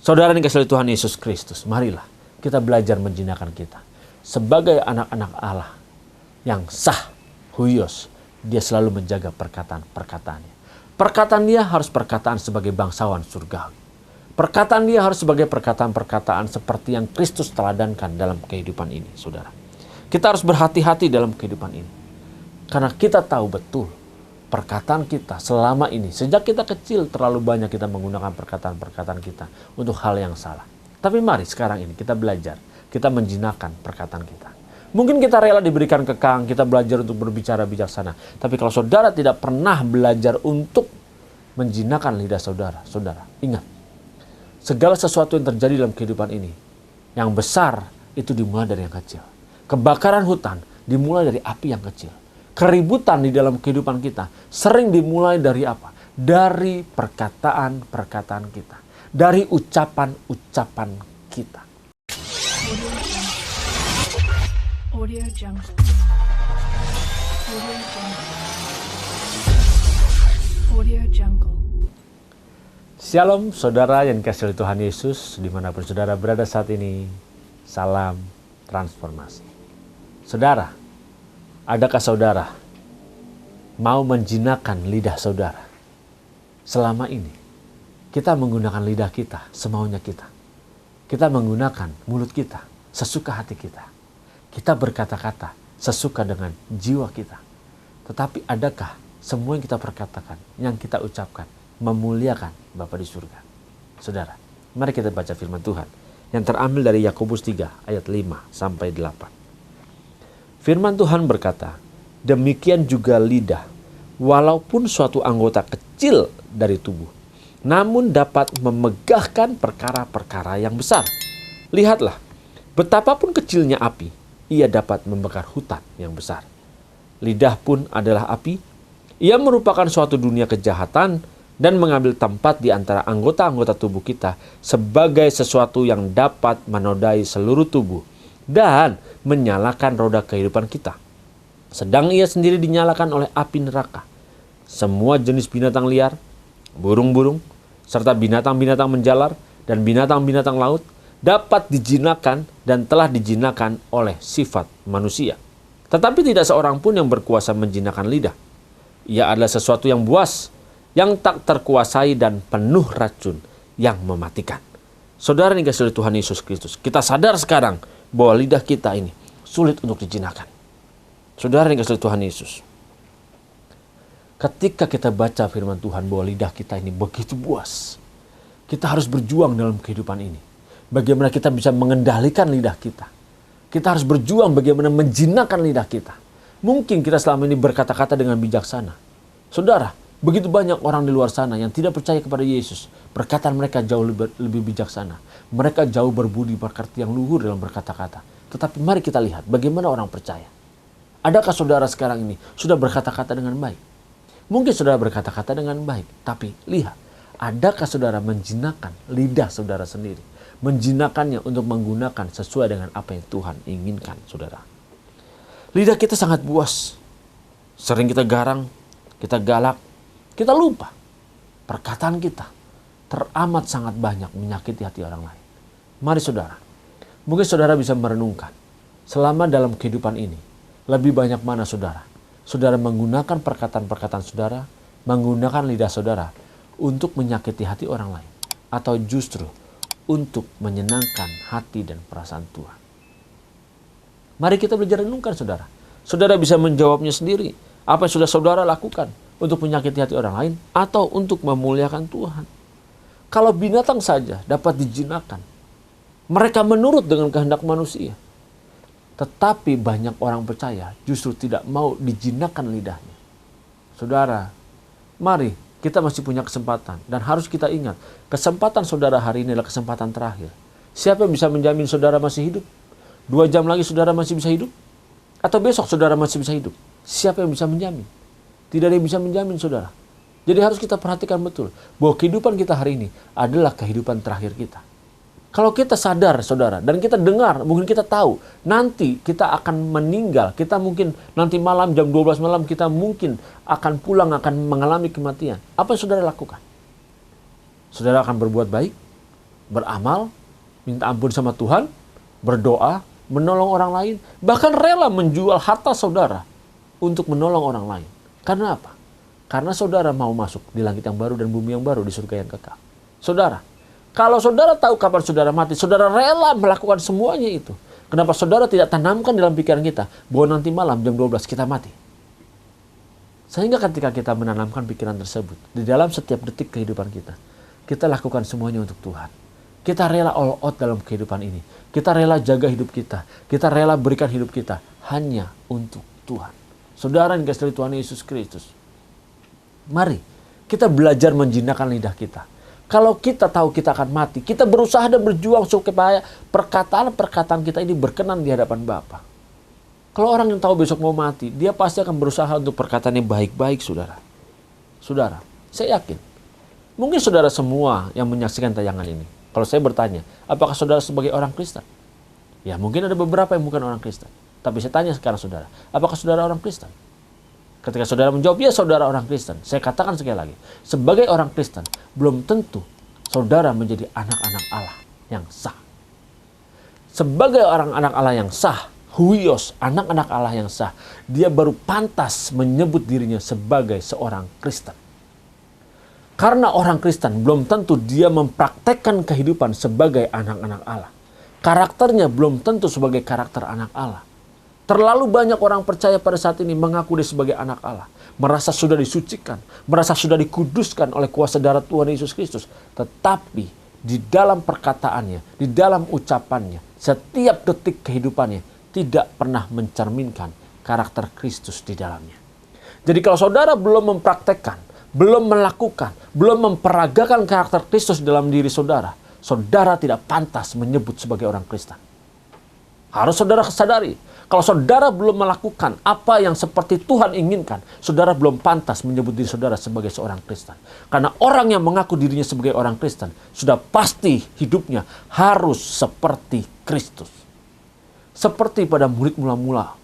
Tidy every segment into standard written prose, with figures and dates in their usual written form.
Saudara yang dikasihi Tuhan Yesus Kristus, marilah kita belajar menjinakkan kita. Sebagai anak-anak Allah yang sah, huyos, dia selalu menjaga perkataan-perkataannya. Perkataan dia harus perkataan sebagai bangsawan surgawi. Perkataan dia harus sebagai perkataan-perkataan seperti yang Kristus teladankan dalam kehidupan ini, saudara. Kita harus berhati-hati dalam kehidupan ini. Karena kita tahu betul perkataan kita selama ini, sejak kita kecil terlalu banyak kita menggunakan perkataan-perkataan kita untuk hal yang salah. Tapi mari sekarang ini kita belajar, kita menjinakkan perkataan kita. Mungkin kita rela diberikan kekang, kita belajar untuk berbicara bijaksana. Tapi kalau saudara tidak pernah belajar untuk menjinakkan lidah saudara, saudara, ingat. Segala sesuatu yang terjadi dalam kehidupan ini, yang besar itu dimulai dari yang kecil. Kebakaran hutan dimulai dari api yang kecil. Keributan di dalam kehidupan kita sering dimulai dari apa? Dari perkataan-perkataan kita. Dari ucapan-ucapan kita. Audio Jungle. Audio Jungle. Audio Jungle. Shalom saudara yang dikasihi Tuhan Yesus, dimanapun saudara berada saat ini. Salam transformasi. Saudara, adakah saudara mau menjinakkan lidah saudara? Selama ini kita menggunakan lidah kita semaunya kita. Kita menggunakan mulut kita sesuka hati kita. Kita berkata-kata sesuka dengan jiwa kita. Tetapi adakah semua yang kita perkatakan, yang kita ucapkan, memuliakan Bapa di surga? Saudara, mari kita baca firman Tuhan yang terambil dari Yakobus 3 ayat 5 sampai 8. Firman Tuhan berkata, demikian juga lidah, walaupun suatu anggota kecil dari tubuh, namun dapat memegahkan perkara-perkara yang besar. Lihatlah, betapapun kecilnya api, ia dapat membakar hutan yang besar. Lidah pun adalah api. Ia merupakan suatu dunia kejahatan dan mengambil tempat di antara anggota-anggota tubuh kita sebagai sesuatu yang dapat menodai seluruh tubuh dan menyalakan roda kehidupan kita. Sedang ia sendiri dinyalakan oleh api neraka. Semua jenis binatang liar, burung-burung, serta binatang-binatang menjalar dan binatang-binatang laut dapat dijinakkan dan telah dijinakkan oleh sifat manusia. Tetapi tidak seorang pun yang berkuasa menjinakkan lidah. Ia adalah sesuatu yang buas, yang tak terkuasai dan penuh racun yang mematikan. Saudara yang dikasihi Tuhan Yesus Kristus, kita sadar sekarang bahwa lidah kita ini sulit untuk dijinakkan. Saudara yang dikasihi Tuhan Yesus, ketika kita baca firman Tuhan bahwa lidah kita ini begitu buas, kita harus berjuang dalam kehidupan ini. Bagaimana kita bisa mengendalikan lidah kita. Kita harus berjuang bagaimana menjinakkan lidah kita. Mungkin kita selama ini berkata-kata dengan bijaksana. Saudara, begitu banyak orang di luar sana yang tidak percaya kepada Yesus. Perkataan mereka jauh lebih bijaksana. Mereka jauh berbudi pekerti yang luhur dalam berkata-kata. Tetapi mari kita lihat bagaimana orang percaya. Adakah saudara sekarang ini sudah berkata-kata dengan baik? Mungkin saudara berkata-kata dengan baik. Tapi lihat, adakah saudara menjinakkan lidah saudara sendiri? Menjinakkannya untuk menggunakan sesuai dengan apa yang Tuhan inginkan, saudara. Lidah kita sangat buas. Sering kita garang, kita galak, kita lupa. Perkataan kita teramat sangat banyak menyakiti hati orang lain. Mari saudara, mungkin saudara bisa merenungkan. Selama dalam kehidupan ini, lebih banyak mana saudara? Saudara menggunakan perkataan-perkataan saudara, menggunakan lidah saudara untuk menyakiti hati orang lain. Atau justru untuk menyenangkan hati dan perasaan Tuhan. Mari kita belajar renungkan saudara. Saudara bisa menjawabnya sendiri. Apa yang sudah saudara lakukan untuk menyakiti hati orang lain atau untuk memuliakan Tuhan. Kalau binatang saja dapat dijinakkan, mereka menurut dengan kehendak manusia. Tetapi banyak orang percaya justru tidak mau dijinakkan lidahnya. Saudara, mari kita masih punya kesempatan dan harus kita ingat, kesempatan saudara hari ini adalah kesempatan terakhir. Siapa yang bisa menjamin saudara masih hidup? 2 jam lagi saudara masih bisa hidup? Atau besok saudara masih bisa hidup? Siapa yang bisa menjamin? Tidak ada yang bisa menjamin saudara. Jadi harus kita perhatikan betul bahwa kehidupan kita hari ini adalah kehidupan terakhir kita. Kalau kita sadar saudara dan kita dengar, mungkin kita tahu nanti kita akan meninggal. Kita mungkin nanti malam jam 12 malam kita mungkin akan pulang, akan mengalami kematian. Apa yang saudara lakukan? Saudara akan berbuat baik beramal, minta ampun sama Tuhan, berdoa, menolong orang lain, bahkan rela menjual harta saudara untuk menolong orang lain. Karena apa? Karena saudara mau masuk di langit yang baru dan bumi yang baru, di surga yang kekal. Saudara, kalau saudara tahu kapan saudara mati, saudara rela melakukan semuanya itu. Kenapa saudara tidak tanamkan dalam pikiran kita bahwa nanti malam jam 12 kita mati? Sehingga ketika kita menanamkan pikiran tersebut di dalam setiap detik kehidupan kita lakukan semuanya untuk Tuhan. Kita rela all out dalam kehidupan ini. Kita rela jaga hidup kita. Kita rela berikan hidup kita hanya untuk Tuhan. Saudara yang dikasihi Tuhan Yesus Kristus, mari kita belajar menjinakkan lidah kita. Kalau kita tahu kita akan mati, kita berusaha dan berjuang supaya perkataan-perkataan kita ini berkenan di hadapan Bapa. Kalau orang yang tahu besok mau mati, dia pasti akan berusaha untuk perkataan yang baik-baik, saudara. Saudara, saya yakin, mungkin saudara semua yang menyaksikan tayangan ini, kalau saya bertanya, apakah saudara sebagai orang Kristen? Ya mungkin ada beberapa yang bukan orang Kristen. Tapi saya tanya sekarang saudara, apakah saudara orang Kristen? Ketika saudara menjawab, ya saudara orang Kristen. Saya katakan sekali lagi, sebagai orang Kristen, belum tentu saudara menjadi anak-anak Allah yang sah. Sebagai orang anak Allah yang sah, huios, anak-anak Allah yang sah, dia baru pantas menyebut dirinya sebagai seorang Kristen. Karena orang Kristen belum tentu dia mempraktekkan kehidupan sebagai anak-anak Allah. Karakternya belum tentu sebagai karakter anak Allah. Terlalu banyak orang percaya pada saat ini mengaku dia sebagai anak Allah. Merasa sudah disucikan, merasa sudah dikuduskan oleh kuasa darah Tuhan Yesus Kristus. Tetapi di dalam perkataannya, di dalam ucapannya, setiap detik kehidupannya tidak pernah mencerminkan karakter Kristus di dalamnya. Jadi kalau saudara belum mempraktekkan, belum melakukan, belum memperagakan karakter Kristus dalam diri saudara, saudara tidak pantas menyebut sebagai orang Kristen. Harus saudara sadari, kalau saudara belum melakukan apa yang seperti Tuhan inginkan, saudara belum pantas menyebut diri saudara sebagai seorang Kristen. Karena orang yang mengaku dirinya sebagai orang Kristen, sudah pasti hidupnya harus seperti Kristus. Seperti pada murid mula-mula,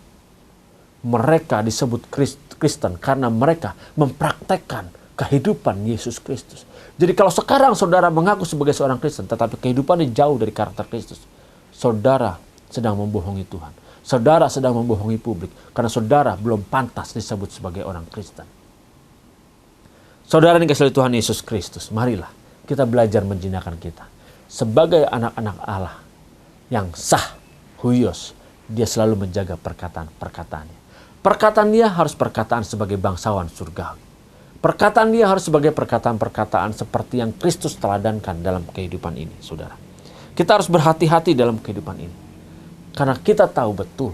mereka disebut Kristen karena mereka mempraktekkan kehidupan Yesus Kristus. Jadi kalau sekarang saudara mengaku sebagai seorang Kristen, tetapi kehidupannya jauh dari karakter Kristus, saudara sedang membohongi Tuhan. Saudara sedang membohongi publik, karena saudara belum pantas disebut sebagai orang Kristen. Saudara yang dikasihi Tuhan Yesus Kristus, marilah kita belajar menjinakkan kita. Sebagai anak-anak Allah yang sah, huios, dia selalu menjaga perkataan-perkataannya. Perkataan dia harus perkataan sebagai bangsawan surgawi. Perkataan dia harus sebagai perkataan-perkataan seperti yang Kristus teladankan dalam kehidupan ini, saudara. Kita harus berhati-hati dalam kehidupan ini. Karena kita tahu betul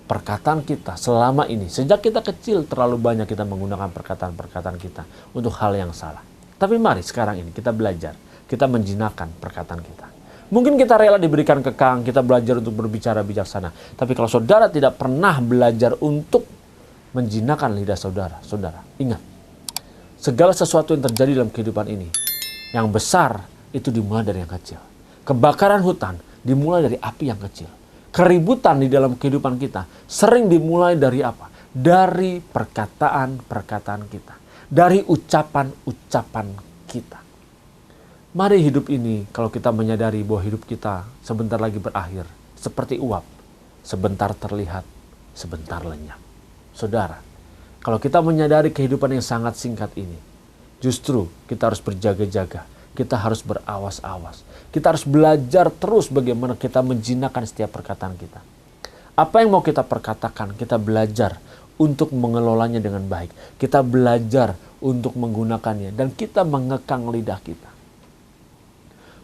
perkataan kita selama ini, sejak kita kecil terlalu banyak kita menggunakan perkataan-perkataan kita untuk hal yang salah. Tapi mari sekarang ini kita belajar, kita menjinakkan perkataan kita. Mungkin kita rela diberikan kekang, kita belajar untuk berbicara bijaksana. Tapi kalau saudara tidak pernah belajar untuk menjinakkan lidah saudara, saudara, ingat, segala sesuatu yang terjadi dalam kehidupan ini, yang besar itu dimulai dari yang kecil. Kebakaran hutan dimulai dari api yang kecil. Keributan di dalam kehidupan kita sering dimulai dari apa? Dari perkataan-perkataan kita. Dari ucapan-ucapan kita. Mari hidup ini, kalau kita menyadari bahwa hidup kita sebentar lagi berakhir, seperti uap, sebentar terlihat, sebentar lenyap. Saudara, kalau kita menyadari kehidupan yang sangat singkat ini, justru kita harus berjaga-jaga. Kita harus berawas-awas. Kita harus belajar terus bagaimana kita menjinakkan setiap perkataan kita. Apa yang mau kita perkatakan, kita belajar untuk mengelolanya dengan baik. Kita belajar untuk menggunakannya dan kita mengekang lidah kita.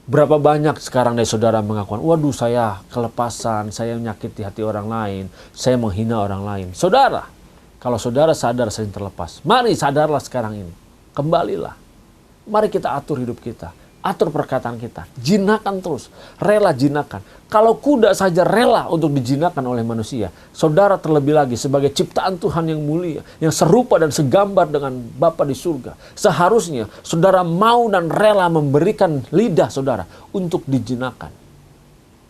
Berapa banyak sekarang dari saudara mengakukan, waduh saya kelepasan, saya menyakiti hati orang lain, saya menghina orang lain. Saudara, kalau saudara sadar sering terlepas, mari sadarlah sekarang ini. Kembalilah. Mari kita atur hidup kita, atur perkataan kita, jinakan terus, rela jinakan. Kalau kuda saja rela untuk dijinakan oleh manusia, saudara terlebih lagi sebagai ciptaan Tuhan yang mulia, yang serupa dan segambar dengan Bapa di surga. Seharusnya saudara mau dan rela memberikan lidah saudara untuk dijinakan,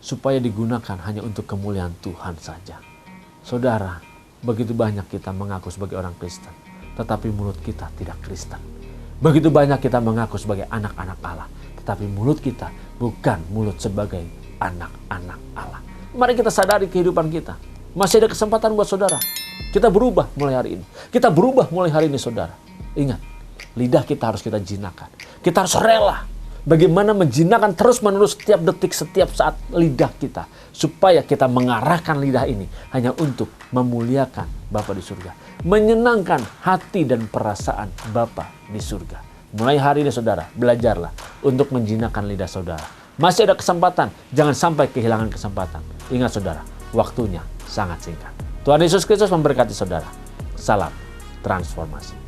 supaya digunakan hanya untuk kemuliaan Tuhan saja. Saudara, begitu banyak kita mengaku sebagai orang Kristen, tetapi mulut kita tidak Kristen. Begitu banyak kita mengaku sebagai anak-anak Allah, tetapi mulut kita bukan mulut sebagai anak-anak Allah. Mari kita sadari kehidupan kita. Masih ada kesempatan buat saudara. Kita berubah mulai hari ini. Kita berubah mulai hari ini, saudara. Ingat, lidah kita harus kita jinakkan. Kita harus rela bagaimana menjinakkan terus-menerus setiap detik, setiap saat lidah kita. Supaya kita mengarahkan lidah ini hanya untuk memuliakan Bapa di surga. Menyenangkan hati dan perasaan Bapa di surga. Mulai hari ini, saudara, belajarlah untuk menjinakkan lidah saudara. Masih ada kesempatan, jangan sampai kehilangan kesempatan. Ingat, saudara, waktunya sangat singkat. Tuhan Yesus Kristus memberkati saudara. Salam transformasi.